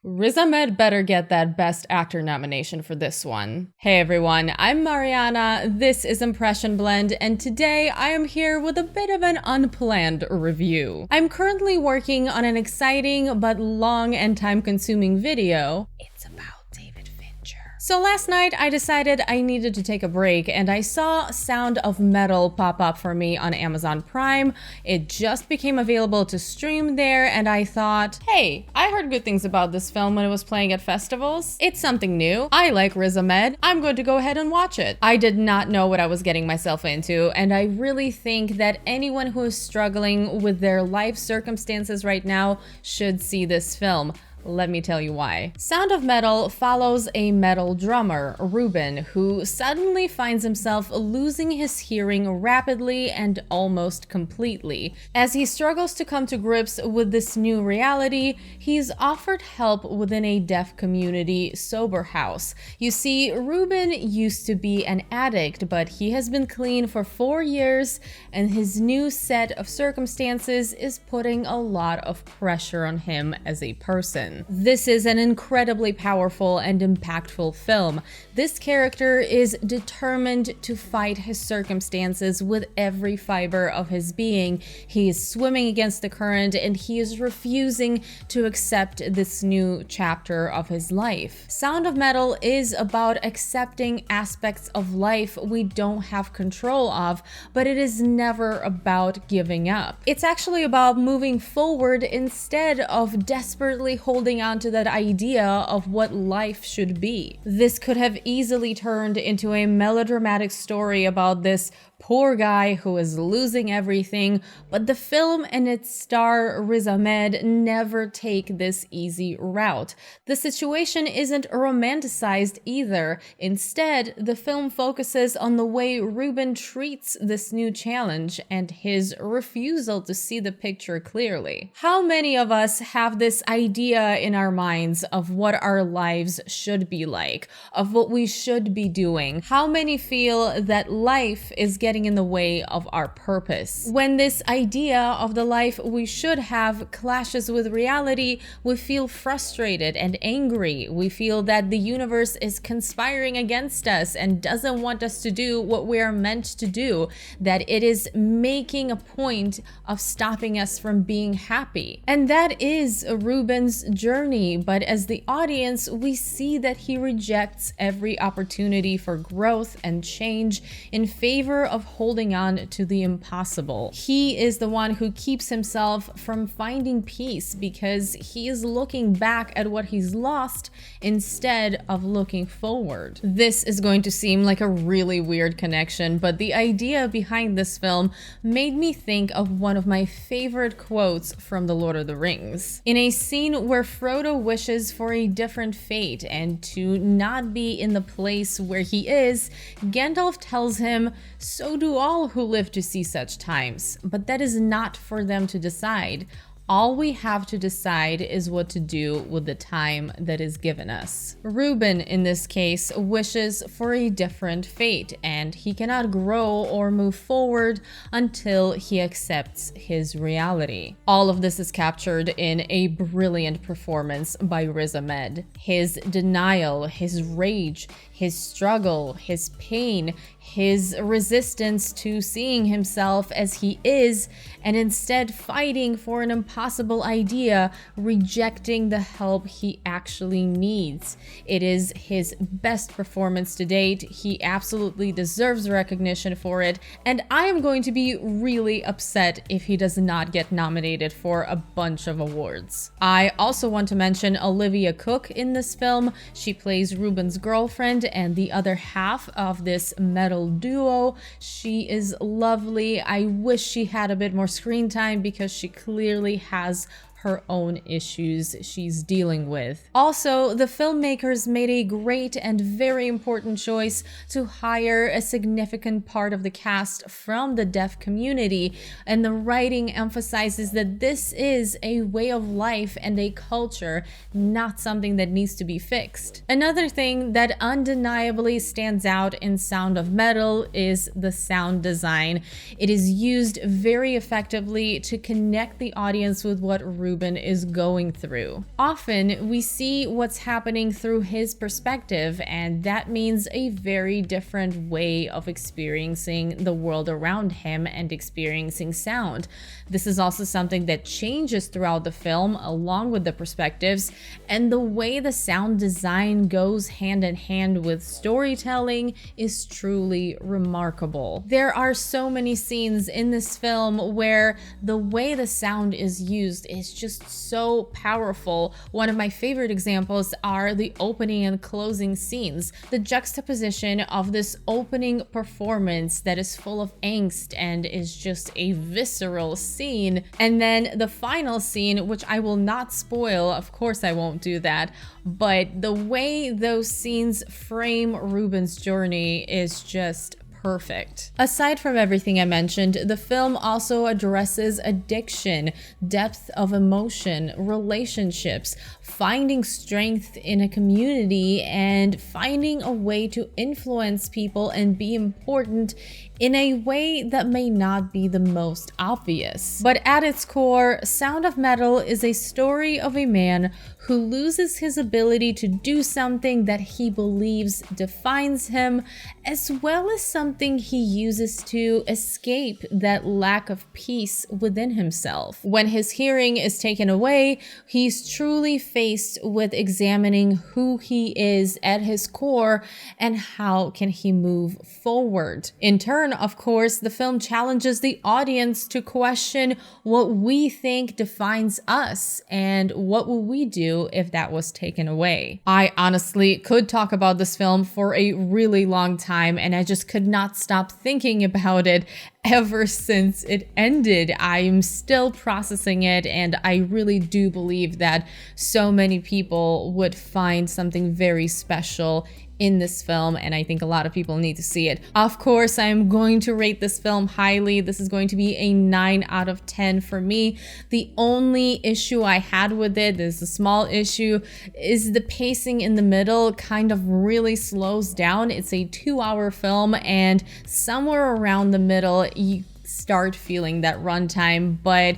Riz Ahmed better get that Best Actor nomination for this one. Hey everyone, I'm Mariana, this is Impression Blend, and today I am here with a bit of an unplanned review. I'm currently working on an exciting but long and time-consuming video. It's about David Fincher. So last night I decided I needed to take a break and I saw Sound of Metal pop up for me on Amazon Prime. It just became available to stream there and I thought, hey, I heard good things about this film when it was playing at festivals. It's something new. I like Riz Ahmed. I'm going to go ahead and watch it. I did not know what I was getting myself into, and I really think that anyone who is struggling with their life circumstances right now should see this film. Let me tell you why. Sound of Metal follows a metal drummer, Ruben, who suddenly finds himself losing his hearing rapidly and almost completely. As he struggles to come to grips with this new reality, he's offered help within a deaf community sober house. You see, Ruben used to be an addict, but he has been clean for 4 years, and his new set of circumstances is putting a lot of pressure on him as a person. This is an incredibly powerful and impactful film. This character is determined to fight his circumstances with every fiber of his being. He is swimming against the current and he is refusing to accept this new chapter of his life. Sound of Metal is about accepting aspects of life we don't have control of, but it is never about giving up. It's actually about moving forward instead of desperately holding on to that idea of what life should be. This could have easily turned into a melodramatic story about this poor guy who is losing everything, but the film and its star Riz Ahmed never take this easy route. The situation isn't romanticized either. Instead, the film focuses on the way Ruben treats this new challenge and his refusal to see the picture clearly. How many of us have this idea in our minds of what our lives should be like, of what we should be doing? How many feel that life is getting in the way of our purpose? When this idea of the life we should have clashes with reality, we feel frustrated and angry. We feel that the universe is conspiring against us and doesn't want us to do what we are meant to do, that it is making a point of stopping us from being happy. And that is Ruben's journey, but as the audience, we see that he rejects every opportunity for growth and change in favor of holding on to the impossible. He is the one who keeps himself from finding peace because he is looking back at what he's lost instead of looking forward. This is going to seem like a really weird connection, but the idea behind this film made me think of one of my favorite quotes from The Lord of the Rings. In a scene where Frodo wishes for a different fate and to not be in the place where he is, Gandalf tells him, "So do all who live to see such times, but that is not for them to decide. All we have to decide is what to do with the time that is given us." Ruben, in this case, wishes for a different fate, and he cannot grow or move forward until he accepts his reality. All of this is captured in a brilliant performance by Riz Ahmed. His denial, his rage, his struggle, his pain, his resistance to seeing himself as he is, and instead fighting for an impossible idea, rejecting the help he actually needs. It is his best performance to date. He absolutely deserves recognition for it, and I am going to be really upset if he does not get nominated for a bunch of awards. I also want to mention Olivia Cooke in this film. She plays Ruben's girlfriend and the other half of this metal duo. She is lovely. I wish she had a bit more screen time because she clearly has her own issues she's dealing with. Also, the filmmakers made a great and very important choice to hire a significant part of the cast from the deaf community, and the writing emphasizes that this is a way of life and a culture, not something that needs to be fixed. Another thing that undeniably stands out in Sound of Metal is the sound design. It is used very effectively to connect the audience with what Ruben Ruben is going through. Often we see what's happening through his perspective, and that means a very different way of experiencing the world around him and experiencing sound. This is also something that changes throughout the film along with the perspectives, and the way the sound design goes hand in hand with storytelling is truly remarkable. There are so many scenes in this film where the way the sound is used is just so powerful. One of my favorite examples are the opening and closing scenes. The juxtaposition of this opening performance that is full of angst and is just a visceral scene, and then the final scene, which I will not spoil, of course I won't do that, but the way those scenes frame Ruben's journey is just perfect. Aside from everything I mentioned, the film also addresses addiction, depth of emotion, relationships, finding strength in a community, and finding a way to influence people and be important in a way that may not be the most obvious. But at its core, Sound of Metal is a story of a man who loses his ability to do something that he believes defines him, as well as something he uses to escape that lack of peace within himself. When his hearing is taken away, he's truly faced with examining who he is at his core and how can he move forward. In turn, of course, the film challenges the audience to question what we think defines us and what would we do if that was taken away. I honestly could talk about this film for a really long time, and I just could not stop thinking about it ever since it ended. I'm still processing it, and I really do believe that so many people would find something very special in this film, and I think a lot of people need to see it. Of course, I'm going to rate this film highly. This is going to be a 9 out of 10 for me. The only issue I had with it, there's a small issue, is the pacing in the middle kind of really slows down. It's a 2-hour film, and somewhere around the middle, you start feeling that runtime, but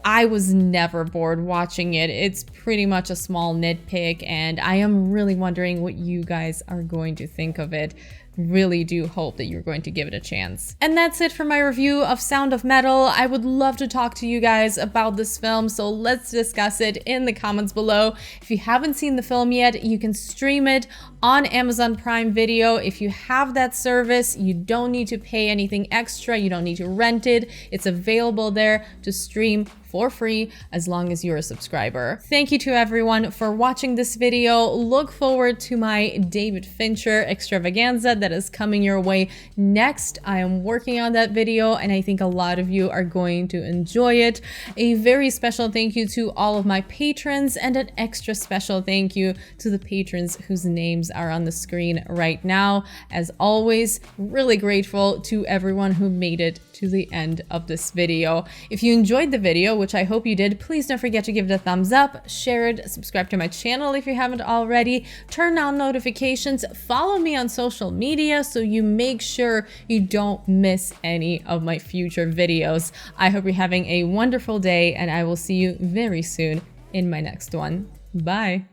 I was never bored watching it. It's pretty much a small nitpick, and I am really wondering what you guys are going to think of it. Really do hope that you're going to give it a chance. And that's it for my review of Sound of Metal. I would love to talk to you guys about this film, so let's discuss it in the comments below. If you haven't seen the film yet, you can stream it on Amazon Prime Video. If you have that service, you don't need to pay anything extra. You don't need to rent it. It's available there to stream for free as long as you're a subscriber. Thank you to everyone for watching this video. Look forward to my David Fincher extravaganza that is coming your way next. I am working on that video, and I think a lot of you are going to enjoy it. A very special thank you to all of my patrons, and an extra special thank you to the patrons whose names are on the screen right now. As always, really grateful to everyone who made it to the end of this video. If you enjoyed the video, which I hope you did, please don't forget to give it a thumbs up, share it, subscribe to my channel if you haven't already, turn on notifications, follow me on social media so you make sure you don't miss any of my future videos. I hope you're having a wonderful day, and I will see you very soon in my next one. Bye.